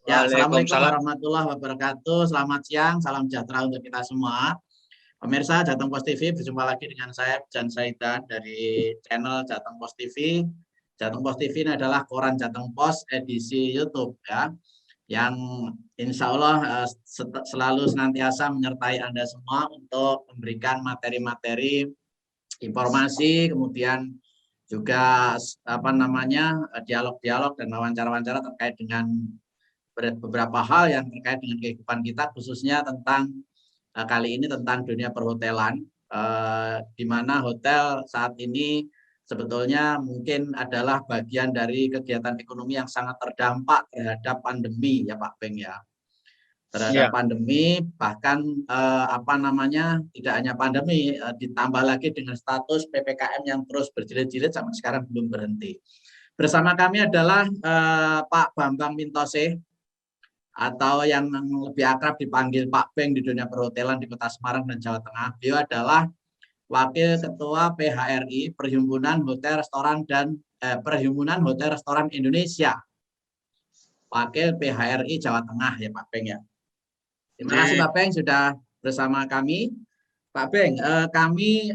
Ya, Assalamualaikum Waalaikumsalam. warahmatullahi wabarakatuh. Selamat siang, salam sejahtera untuk kita semua. Pemirsa Jateng Post TV, berjumpa lagi dengan saya, Jan Saidan, dari channel Jateng Post TV. Jateng Post TV ini adalah koran Jateng Post edisi YouTube, ya, yang insya Allah selalu senantiasa menyertai Anda semua untuk memberikan materi-materi informasi, kemudian juga dialog-dialog dan wawancara-wawancara terkait dengan beberapa hal yang terkait dengan kehidupan kita, khususnya tentang kali ini tentang dunia perhotelan, di mana hotel saat ini sebetulnya mungkin adalah bagian dari kegiatan ekonomi yang sangat terdampak terhadap pandemi, ya Pak Beng, ya. Terhadap pandemi, bahkan tidak hanya pandemi, ditambah lagi dengan status PPKM yang terus berjilid-jilid sampai sekarang belum berhenti. Bersama kami adalah Pak Bambang Mintose, atau yang lebih akrab dipanggil Pak Beng di dunia perhotelan di Kota Semarang dan Jawa Tengah. Beliau adalah Wakil Ketua PHRI, Perhimpunan Hotel Restoran Perhimpunan Hotel Restoran Indonesia. Wakil PHRI Jawa Tengah, ya Pak Beng, ya. Terima kasih Pak Beng sudah bersama kami. Pak Beng, kami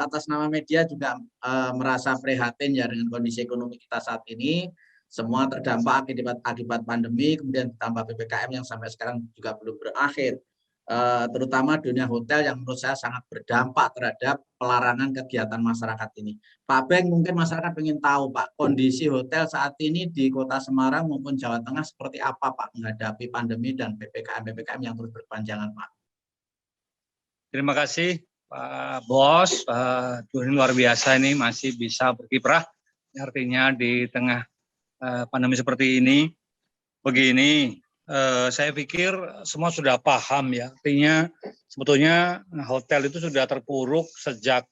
atas nama media juga merasa prihatin ya dengan kondisi ekonomi kita saat ini. Semua terdampak akibat pandemi, kemudian ditambah PPKM yang sampai sekarang juga belum berakhir. Terutama dunia hotel yang menurut saya sangat berdampak terhadap pelarangan kegiatan masyarakat ini. Pak Beng, mungkin masyarakat ingin tahu Pak, kondisi hotel saat ini di Kota Semarang maupun Jawa Tengah seperti apa Pak menghadapi pandemi dan PPKM yang terus berkepanjangan Pak. Terima kasih Pak Bos, luar biasa ini masih bisa berkiprah. Artinya di tengah pandemi seperti ini, begini, saya pikir semua sudah paham ya. Artinya sebetulnya hotel itu sudah terpuruk sejak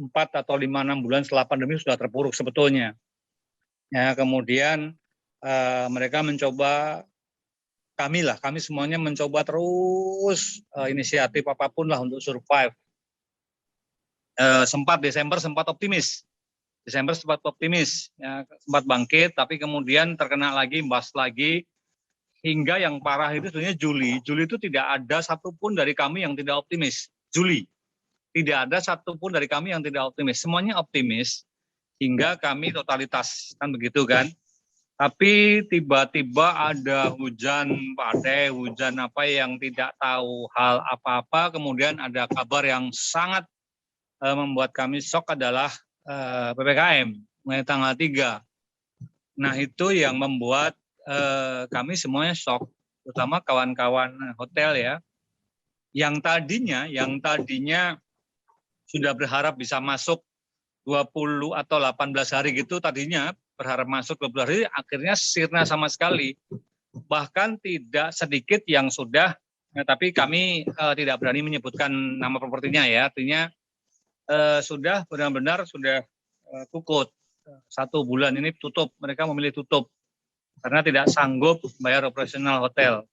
4 atau 5-6 bulan setelah pandemi sudah terpuruk sebetulnya. Ya, kemudian mereka mencoba, kami semuanya mencoba terus inisiatif apapun lah untuk survive. Desember sempat optimis. Ya, sempat bangkit, tapi kemudian terkena lagi, imbas lagi, hingga yang parah itu sebenarnya Juli. Juli itu tidak ada satupun dari kami yang tidak optimis. Juli, tidak ada satupun dari kami yang tidak optimis. Semuanya optimis, hingga kami totalitas, kan begitu kan. Tapi tiba-tiba ada hujan badai, hujan apa yang tidak tahu hal apa-apa, kemudian ada kabar yang sangat membuat kami shock adalah PPKM mulai tanggal 3. Nah itu yang membuat kami semuanya shock, terutama kawan-kawan hotel ya, yang tadinya sudah berharap bisa masuk 20 atau 18 hari gitu, tadinya berharap masuk 20 hari, akhirnya sirna sama sekali. Bahkan tidak sedikit yang sudah, tapi kami tidak berani menyebutkan nama propertinya ya, artinya sudah benar-benar sudah kukut. 1 bulan ini tutup, mereka memilih tutup karena tidak sanggup bayar operasional hotel.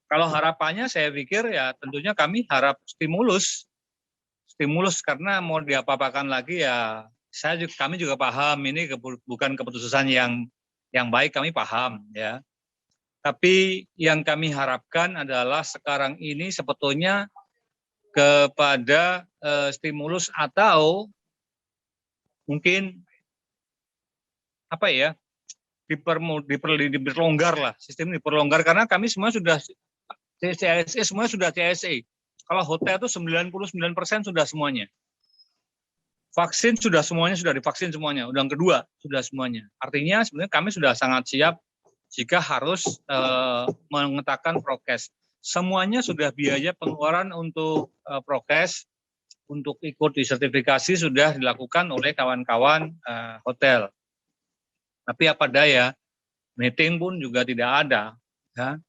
Kalau harapannya saya pikir ya tentunya kami harap stimulus karena mau diapa-apakan lagi ya kami juga paham ini bukan keputusan yang baik, kami paham ya. Tapi yang kami harapkan adalah sekarang ini sebetulnya kepada stimulus atau mungkin apa ya, diperlonggar lah, sistem diperlonggar karena kami semua sudah CSE, semua sudah CSE. Kalau hotel itu 99% sudah semuanya. Vaksin sudah semuanya, sudah divaksin semuanya. Udah yang kedua sudah semuanya. Artinya sebenarnya kami sudah sangat siap jika harus mengetatkan prokes. Semuanya sudah biaya pengeluaran untuk prokes, untuk ikut disertifikasi sudah dilakukan oleh kawan-kawan hotel. Tapi apa daya, meeting pun juga tidak ada. Ya.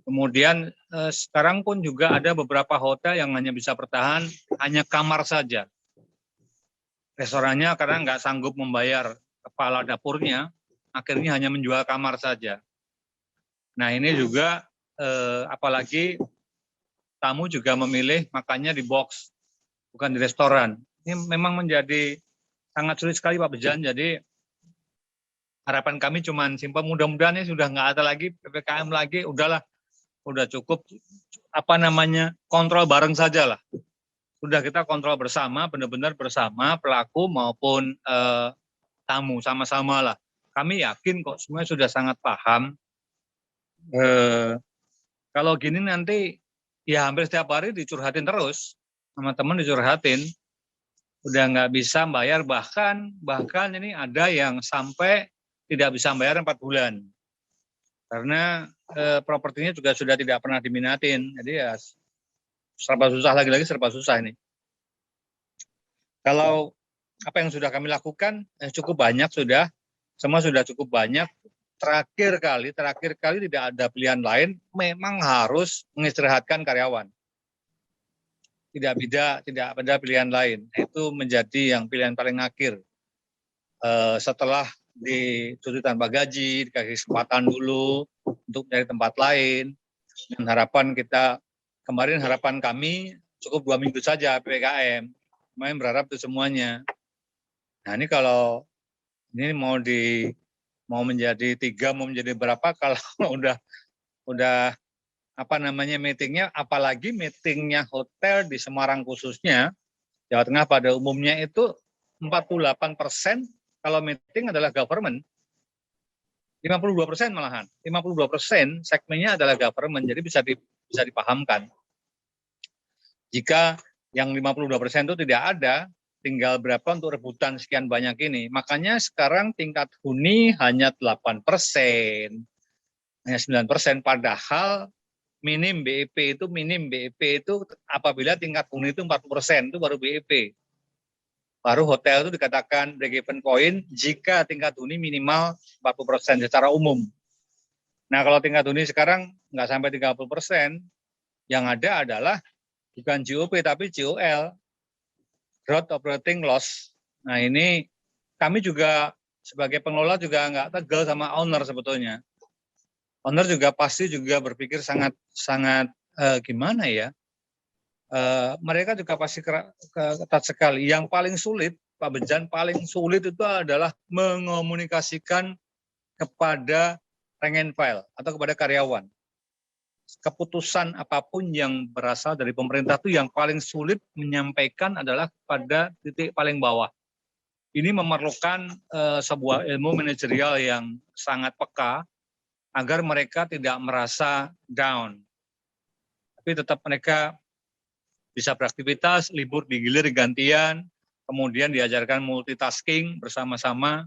Kemudian sekarang pun juga ada beberapa hotel yang hanya bisa bertahan hanya kamar saja. Restorannya karena nggak sanggup membayar kepala dapurnya, akhirnya hanya menjual kamar saja. Nah ini juga apalagi tamu juga memilih makannya di box, bukan di restoran. Ini memang menjadi sangat sulit sekali Pak Bejan. Jadi harapan kami cuman simpel, mudah-mudahan ini sudah nggak ada lagi PPKM lagi, udahlah, udah cukup kontrol bareng saja lah. Sudah kita kontrol bersama, benar-benar bersama pelaku maupun tamu sama-sama lah. Kami yakin kok semuanya sudah sangat paham. Kalau gini nanti ya hampir setiap hari dicurhatin terus, sama teman dicurhatin, udah nggak bisa bayar, bahkan ini ada yang sampai tidak bisa bayar 4 bulan. Karena propertinya juga sudah tidak pernah diminatin. Jadi ya serba susah, lagi-lagi serba susah ini. Kalau apa yang sudah kami lakukan cukup banyak sudah, semua sudah cukup banyak. Terakhir kali tidak ada pilihan lain, memang harus mengistirahatkan karyawan. Tidak ada pilihan lain. Itu menjadi yang pilihan paling akhir. Setelah dicuti tanpa gaji, dikasih kesempatan dulu untuk mencari tempat lain. Dan kemarin harapan kami cukup 2 minggu saja PPKM. Kemarin berharap itu semuanya. Nah ini kalau ini mau menjadi 3, mau menjadi berapa, kalau udah meetingnya, apalagi meetingnya hotel di Semarang khususnya, Jawa Tengah pada umumnya itu 48% kalau meeting adalah government, 52% malahan, 52% segmennya adalah government, jadi bisa dipahamkan. Jika yang 52% itu tidak ada, tinggal berapa untuk rebutan sekian banyak ini. Makanya sekarang tingkat huni hanya 8%, hanya 9%, padahal minim BEP itu apabila tingkat huni itu 40%, itu baru BEP. Baru hotel itu dikatakan break-even point jika tingkat huni minimal 40% secara umum. Nah kalau tingkat huni sekarang nggak sampai 30%, yang ada adalah bukan GOP tapi GOL, Gross Operating Loss. Nah ini kami juga sebagai pengelola juga nggak tegal sama owner sebetulnya. Owner juga pasti juga berpikir sangat gimana ya, mereka juga pasti ketat sekali. Yang paling sulit, Pak Bejan, paling sulit itu adalah mengomunikasikan kepada rank and file atau kepada karyawan. Keputusan apapun yang berasal dari pemerintah itu yang paling sulit menyampaikan adalah pada titik paling bawah. Ini memerlukan sebuah ilmu manajerial yang sangat peka agar mereka tidak merasa down. Tapi tetap mereka bisa beraktivitas, libur digilir gantian, kemudian diajarkan multitasking bersama-sama.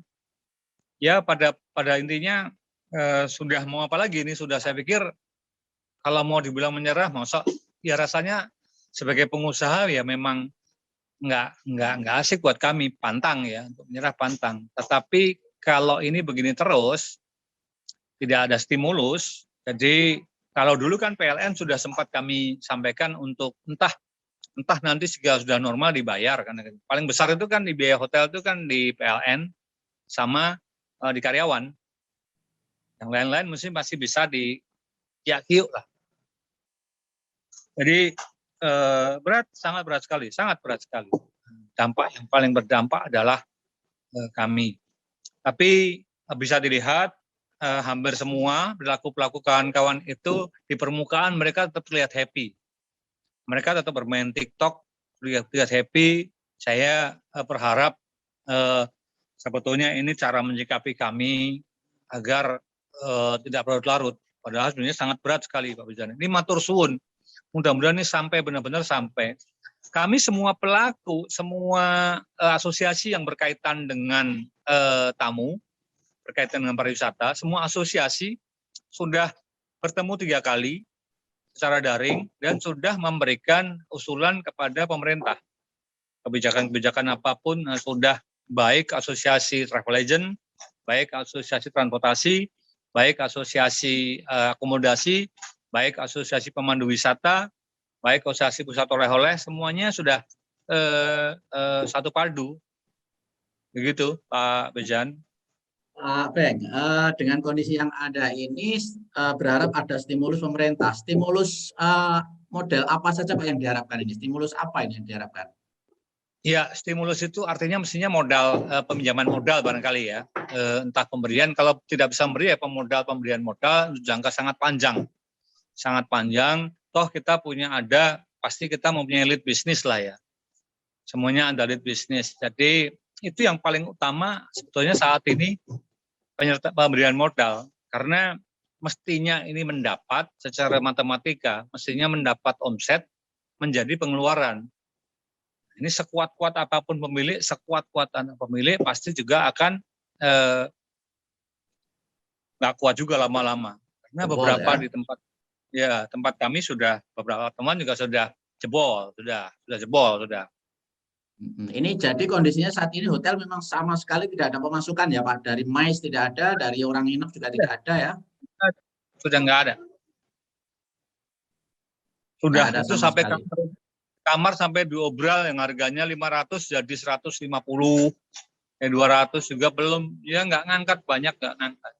Ya pada intinya sudah mau apa lagi ini, sudah saya pikir kalau mau dibilang menyerah, ya rasanya sebagai pengusaha ya memang nggak asik buat kami, pantang ya, untuk menyerah pantang. Tetapi kalau ini begini terus, tidak ada stimulus, jadi kalau dulu kan PLN sudah sempat kami sampaikan untuk entah nanti sudah normal dibayar, kan paling besar itu kan di biaya hotel itu kan di PLN sama di karyawan, yang lain-lain mesti masih bisa dikiuk lah. Jadi sangat berat sekali. Dampak yang paling berdampak adalah kami. Tapi bisa dilihat hampir semua pelaku kawan-kawan itu di permukaan mereka tetap terlihat happy. Mereka tetap bermain TikTok, terlihat happy. Saya berharap sebetulnya ini cara menyikapi kami agar tidak berlarut-larut. Padahal sebenarnya sangat berat sekali Pak Bejan. Ini matur suwun. Mudah-mudahan ini sampai benar-benar sampai. Kami semua pelaku, semua asosiasi yang berkaitan dengan tamu, berkaitan dengan pariwisata, semua asosiasi sudah bertemu 3 kali secara daring dan sudah memberikan usulan kepada pemerintah. Kebijakan-kebijakan apapun sudah, baik asosiasi travel agent, baik asosiasi transportasi, baik asosiasi akomodasi, baik asosiasi pemandu wisata, baik asosiasi pusat oleh-oleh, semuanya sudah satu padu. Begitu Pak Bejan. Beng, dengan kondisi yang ada ini berharap ada stimulus pemerintah. Stimulus model apa saja Pak yang diharapkan ini? Stimulus apa ini yang diharapkan? Ya, stimulus itu artinya mestinya modal, peminjaman modal barangkali ya. Entah pemberian, kalau tidak bisa memberi ya pemberian modal jangka sangat panjang. Sangat panjang, toh kita pasti kita mempunyai lead bisnis lah ya. Semuanya ada lead bisnis. Jadi itu yang paling utama sebetulnya saat ini pemberian modal. Karena mestinya ini mendapat secara matematika, mestinya mendapat omset menjadi pengeluaran. Ini sekuat-kuat apapun pemilik, sekuat-kuatan pemilik pasti juga akan nggak kuat juga lama-lama. Karena beberapa di tempat kami sudah, beberapa teman juga sudah jebol. Ini jadi kondisinya saat ini hotel memang sama sekali tidak ada pemasukan ya Pak. Dari MICE tidak ada, dari orang nginep juga tidak ada ya. Sudah nggak ada. Sudah ada itu sampai kamar sampai diobral yang harganya 500 jadi 150, 200 juga belum, ya nggak ngangkat, banyak nggak ngangkat.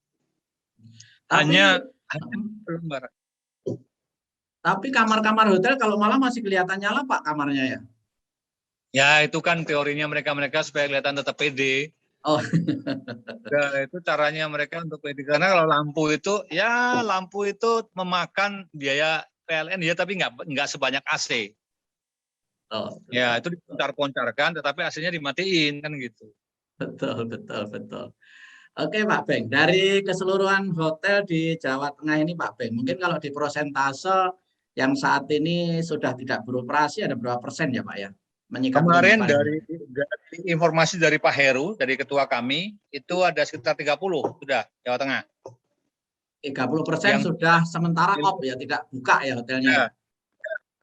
Hanya belum barang. Tapi kamar-kamar hotel kalau malam masih kelihatan nyala Pak kamarnya ya? Ya itu kan teorinya mereka supaya kelihatan tetap pede. Oh. Ya, itu caranya mereka untuk pede. Karena kalau lampu itu memakan biaya PLN ya, tapi nggak sebanyak AC. Oh, ya itu diponcar-poncarkan, tetapi AC-nya dimatiin kan gitu. Betul. Oke Pak Beng, dari keseluruhan hotel di Jawa Tengah ini Pak Beng, mungkin kalau di persentase yang saat ini sudah tidak beroperasi ada berapa persen ya Pak ya? Kemarin dari informasi dari Pak Heru, dari ketua kami, itu ada sekitar 30 sudah Jawa Tengah. 30% sudah sementara off ya, tidak buka ya hotelnya. Ya,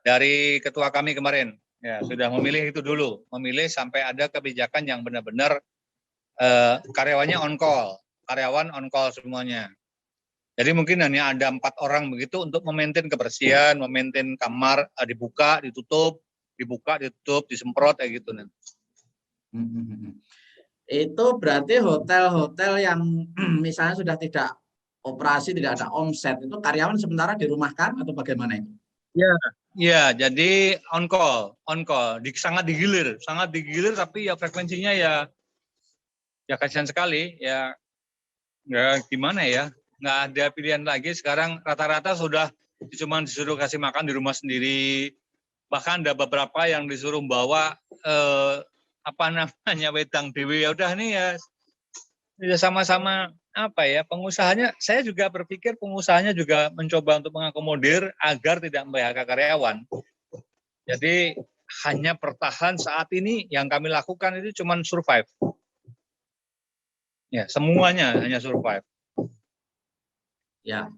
dari ketua kami kemarin, ya sudah memilih itu dulu, memilih sampai ada kebijakan yang benar-benar karyawannya karyawan on call semuanya. Jadi mungkin hanya ada 4 orang begitu untuk memaintain kebersihan, memaintain kamar dibuka, ditutup, disemprot kayak gitu nanti. Itu berarti hotel-hotel yang misalnya sudah tidak operasi, tidak ada omset, itu karyawan sementara dirumahkan atau bagaimana itu? Ya, jadi on call, sangat digilir, tapi ya frekuensinya ya kasihan sekali, ya gimana ya, nggak ada pilihan lagi. Sekarang rata-rata sudah cuma disuruh kasih makan di rumah sendiri, bahkan ada beberapa yang disuruh bawa wedang dewe. Ya udah nih ya sama-sama pengusahanya. Saya juga berpikir pengusahanya juga mencoba untuk mengakomodir agar tidak membahayakan karyawan. Jadi hanya bertahan saat ini, yang kami lakukan itu cuma survive. Ya, semuanya hanya survive. Ya,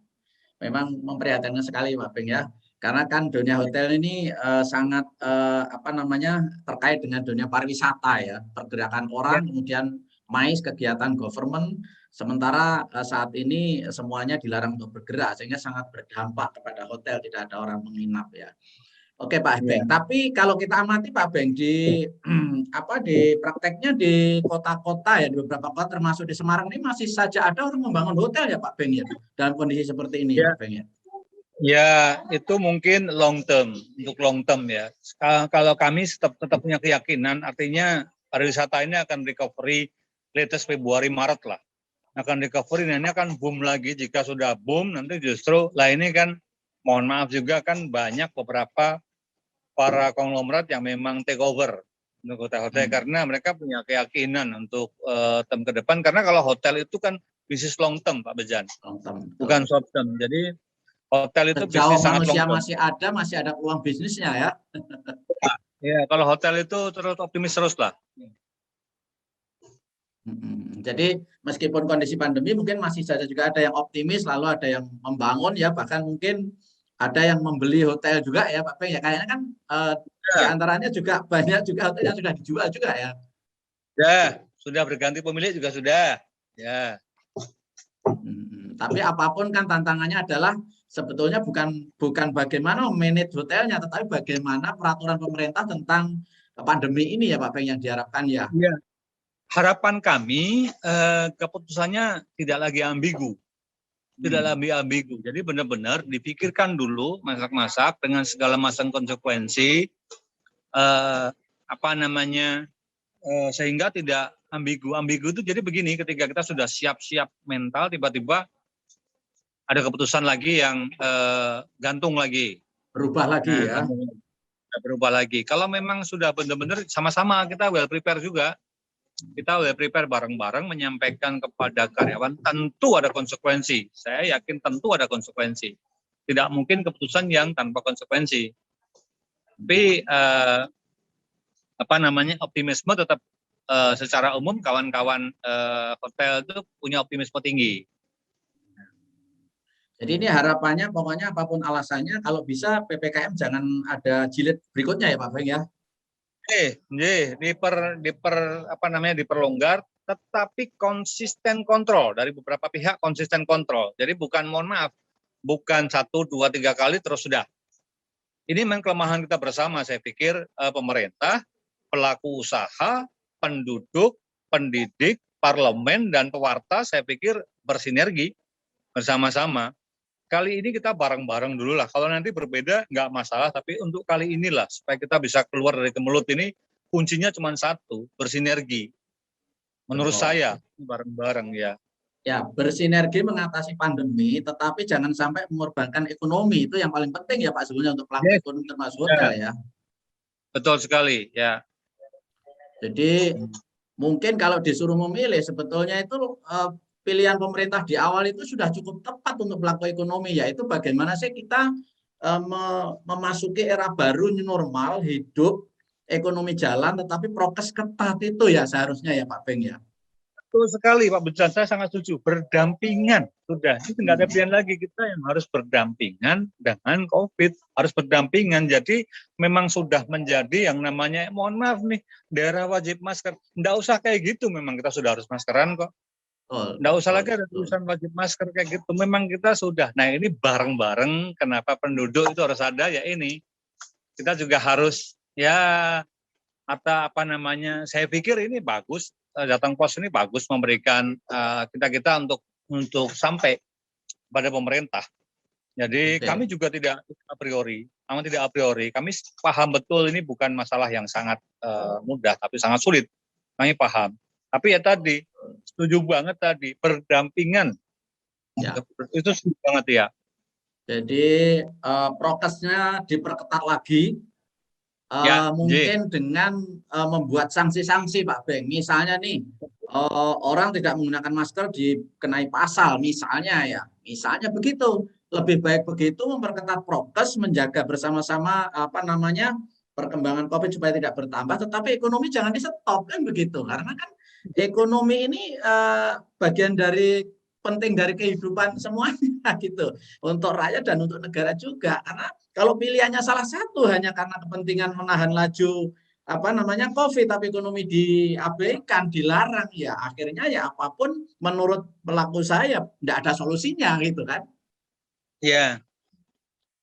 memang memprihatinkan sekali Pak Beng ya. Karena kan dunia hotel ini sangat terkait dengan dunia pariwisata ya, pergerakan orang, kemudian MICE, kegiatan government, sementara saat ini semuanya dilarang untuk bergerak, sehingga sangat berdampak kepada hotel, tidak ada orang menginap ya. Oke Pak Beng, tapi kalau kita amati Pak Beng di prakteknya di kota-kota ya, di beberapa kota termasuk di Semarang ini masih saja ada orang membangun hotel ya Pak Beng ya, dalam kondisi seperti ini ya Pak Beng ya. Ya, itu mungkin long term ya. Kalau kami tetap punya keyakinan, artinya pariwisata ini akan recovery latest Februari Maret lah. Akan recovery, ini akan boom lagi. Jika sudah boom, nanti justru ini kan, mohon maaf juga kan banyak beberapa para konglomerat yang memang take over untuk hotel-hotel karena mereka punya keyakinan untuk term ke depan. Karena kalau hotel itu kan bisnis long term Pak Bejan, bukan short term. Jadi hotel itu bisnis sangat long term. Masih ada peluang bisnisnya ya. Ya, kalau hotel itu terus optimis terus lah. Jadi meskipun kondisi pandemi mungkin masih saja juga ada yang optimis, lalu ada yang membangun ya, bahkan mungkin ada yang membeli hotel juga ya Pak Beng ya. Kayaknya kan di antaranya juga banyak juga hotel yang sudah dijual juga ya. Ya, sudah berganti pemilik juga sudah. Ya. Tapi apapun kan tantangannya adalah sebetulnya bukan bagaimana manage hotelnya, tetapi bagaimana peraturan pemerintah tentang pandemi ini ya Pak Beng yang diharapkan ya. Ya. Harapan kami keputusannya tidak lagi ambigu. Jadi benar-benar dipikirkan dulu, masak-masak dengan segala macam konsekuensi. sehingga tidak ambigu. Ambigu itu jadi begini, ketika kita sudah siap-siap mental, tiba-tiba ada keputusan lagi yang gantung lagi. Berubah lagi ya. Berubah lagi. Kalau memang sudah benar-benar sama-sama, kita well prepare juga. Kita well prepare bareng-bareng menyampaikan kepada karyawan, tentu ada konsekuensi. Saya yakin tentu ada konsekuensi. Tidak mungkin keputusan yang tanpa konsekuensi. Tapi optimisme tetap secara umum kawan-kawan hotel itu punya optimisme tinggi. Jadi ini harapannya pokoknya apapun alasannya kalau bisa PPKM jangan ada jilid berikutnya ya Pak Beng ya. Diperlonggar, tetapi konsisten kontrol dari beberapa pihak, konsisten kontrol. Jadi bukan, mohon maaf, bukan 1, 2, 3 kali terus sudah. Ini memang kelemahan kita bersama, saya pikir pemerintah, pelaku usaha, penduduk, pendidik, parlemen, dan pewarta, saya pikir bersinergi bersama-sama. Kali ini kita bareng-bareng dulu lah. Kalau nanti berbeda nggak masalah, tapi untuk kali inilah supaya kita bisa keluar dari kemelut ini, kuncinya cuma satu, bersinergi. Menurut saya bareng-bareng ya. Ya, bersinergi mengatasi pandemi, tetapi jangan sampai mengorbankan ekonomi. Itu yang paling penting ya Pak sebenarnya untuk pelaku ekonomi termasuk hotel ya. Betul sekali ya. Jadi mungkin kalau disuruh memilih sebetulnya itu pilihan pemerintah di awal itu sudah cukup tepat untuk pelaku ekonomi, yaitu bagaimana sih kita memasuki era baru new normal, hidup ekonomi jalan tetapi prokes ketat itu ya seharusnya ya Pak Beng ya. Betul sekali Pak Bejan, saya sangat setuju. Berdampingan, sudah. Itu nggak ada pilihan lagi, kita yang harus berdampingan dengan COVID. Harus berdampingan, jadi memang sudah menjadi yang namanya, mohon maaf nih, daerah wajib masker. Nggak usah kayak gitu, memang kita sudah harus maskeran kok. Nggak usah lagi ada tulisan wajib masker kayak gitu, memang kita sudah. Nah ini bareng-bareng, kenapa penduduk itu harus ada, ya ini. Kita juga harus, saya pikir ini bagus, Jateng Pos ini bagus memberikan kita untuk sampai pada pemerintah. Jadi kami juga tidak a priori, kami paham betul ini bukan masalah yang sangat mudah, tapi sangat sulit. Kami paham. Tapi ya tadi, setuju banget tadi, berdampingan. Ya. Itu setuju banget ya. Jadi prokesnya diperketat lagi. Mungkin dengan membuat sanksi-sanksi Pak Beng. Misalnya nih orang tidak menggunakan masker dikenai pasal misalnya ya. Misalnya begitu. Lebih baik begitu memperketat prokes, menjaga bersama-sama perkembangan COVID supaya tidak bertambah, tetapi ekonomi jangan di-stop kan begitu. Karena kan ekonomi ini bagian dari penting dari kehidupan semuanya gitu untuk rakyat dan untuk negara juga. Karena kalau pilihannya salah satu hanya karena kepentingan menahan laju COVID, tapi ekonomi diabaikan, dilarang, ya akhirnya ya apapun menurut pelaku saya tidak ada solusinya gitu kan. Ya.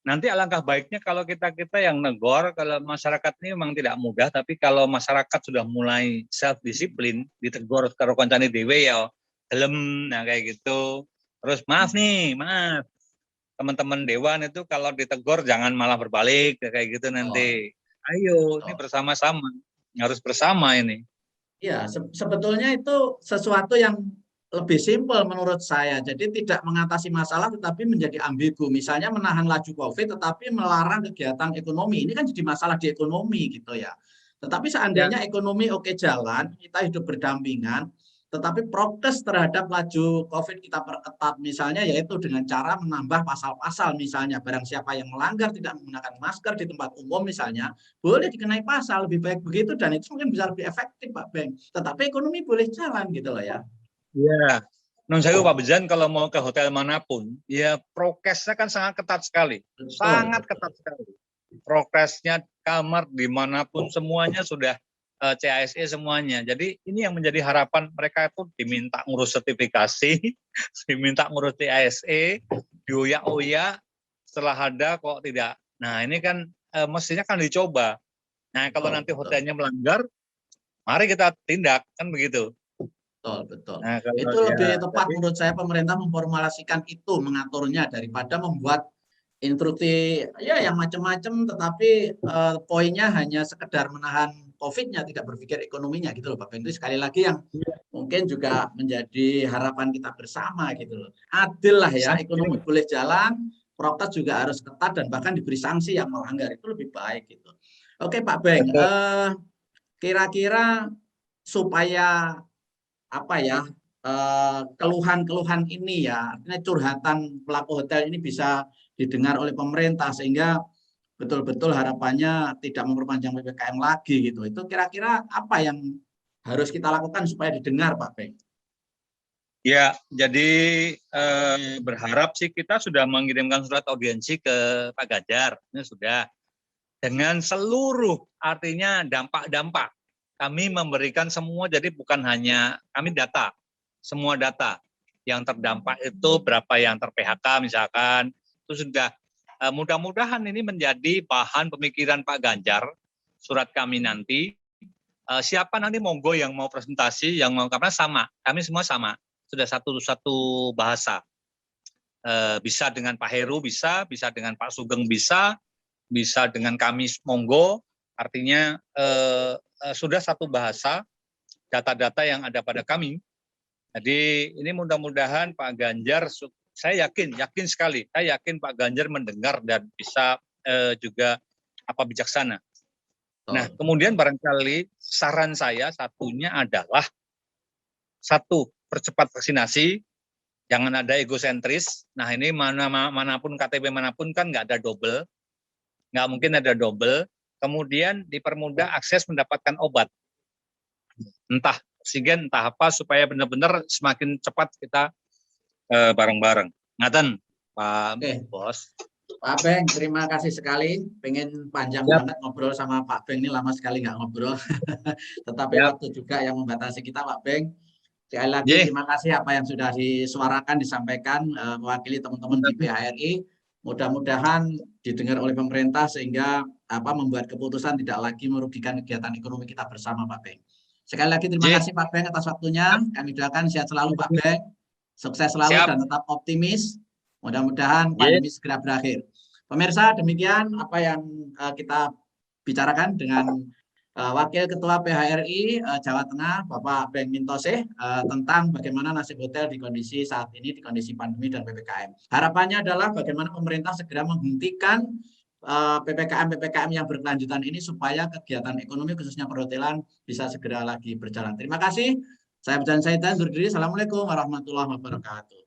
Nanti alangkah baiknya kalau kita yang negor, kalau masyarakat ini memang tidak mudah, tapi kalau masyarakat sudah mulai self-disiplin, ditegur karo koncani dewe ya, gelem, nah kayak gitu. Terus maaf, teman-teman dewan itu kalau ditegur jangan malah berbalik, kayak gitu nanti. Ayo, ini bersama-sama, harus bersama ini. Ya, sebetulnya itu sesuatu yang lebih simpel menurut saya. Jadi tidak mengatasi masalah tetapi menjadi ambigu. Misalnya menahan laju COVID tetapi melarang kegiatan ekonomi. Ini kan jadi masalah di ekonomi gitu ya. Tetapi seandainya ekonomi oke jalan, kita hidup berdampingan, tetapi prokes terhadap laju COVID kita perketat misalnya yaitu dengan cara menambah pasal-pasal misalnya. Barang siapa yang melanggar tidak menggunakan masker di tempat umum misalnya, boleh dikenai pasal, lebih baik begitu dan itu mungkin bisa lebih efektif Pak Beng. Tetapi ekonomi boleh jalan gitu loh ya. Iya, non saya Pak Bejan kalau mau ke hotel manapun, ya prokesnya kan sangat ketat sekali, sangat ketat sekali. Prokesnya kamar dimanapun semuanya sudah CASE semuanya. Jadi ini yang menjadi harapan mereka itu diminta ngurus sertifikasi, diminta ngurus CASE, dioyak-oyak, setelah ada kok tidak. Nah ini kan mestinya kan dicoba. Nah kalau nanti hotelnya melanggar, mari kita tindak kan begitu. Betul. Nah, itu lebih tepat menurut saya pemerintah memformulasikan itu, mengaturnya daripada membuat instruksi ya yang macam-macam tetapi poinnya hanya sekedar menahan COVID-nya, tidak berpikir ekonominya gitu loh Pak Ben. Itu sekali lagi yang mungkin juga menjadi harapan kita bersama gitu loh. Adil lah ya, ekonomi boleh jalan, prokes juga harus ketat dan bahkan diberi sanksi yang melanggar, itu lebih baik gitu. Oke Pak Beng, kira-kira supaya apa ya, keluhan-keluhan ini ya, artinya curhatan pelaku hotel ini bisa didengar oleh pemerintah sehingga betul-betul harapannya tidak memperpanjang PPKM lagi gitu. Itu kira-kira apa yang harus kita lakukan supaya didengar Pak Beng? Ya, jadi berharap sih kita sudah mengirimkan surat audiensi ke Pak Ganjar, ini sudah dengan seluruh artinya dampak-dampak. Kami memberikan semua, jadi bukan hanya kami data, semua data yang terdampak itu berapa yang ter-PHK misalkan, itu sudah mudah-mudahan ini menjadi bahan pemikiran Pak Ganjar, surat kami nanti. Siapa nanti monggo yang mau presentasi, yang mau, karena sama, kami semua sama, sudah satu bahasa. Bisa dengan Pak Heru, bisa dengan Pak Sugeng, bisa dengan kami monggo, artinya sudah satu bahasa, data-data yang ada pada kami. Jadi ini mudah-mudahan Pak Ganjar, saya yakin sekali, saya yakin Pak Ganjar mendengar dan bisa juga bijaksana. Nah, kemudian barangkali saran saya satunya adalah, satu, percepat vaksinasi, jangan ada egosentris. Nah, ini manapun KTP manapun kan nggak ada double, nggak mungkin ada double. Kemudian dipermudah akses mendapatkan obat, entah oksigen, entah apa, supaya benar-benar semakin cepat kita bareng-bareng. Ngaten, Pak Bos. Pak Beng, terima kasih sekali. Pengen panjang banget ngobrol sama Pak Beng, ini lama sekali nggak ngobrol. Tetapi waktu juga yang membatasi kita Pak Beng. Sekali lagi terima kasih apa yang sudah disuarakan, disampaikan mewakili teman-teman di PHRI. Mudah-mudahan didengar oleh pemerintah sehingga membuat keputusan tidak lagi merugikan kegiatan ekonomi kita bersama Pak Beng. Sekali lagi terima kasih Pak Beng atas waktunya. Kami doakan sehat selalu Pak Beng. Sukses selalu dan tetap optimis. Mudah-mudahan pandemi segera berakhir. Pemirsa, demikian apa yang kita bicarakan dengan Wakil Ketua PHRI Jawa Tengah, Bapak Beng Mintoseh, tentang bagaimana nasib hotel di kondisi saat ini, di kondisi pandemi dan PPKM. Harapannya adalah bagaimana pemerintah segera menghentikan PPKM yang berkelanjutan ini supaya kegiatan ekonomi khususnya perhotelan bisa segera lagi berjalan. Terima kasih. Saya Bjan Saidan undur diri. Assalamualaikum warahmatullahi wabarakatuh.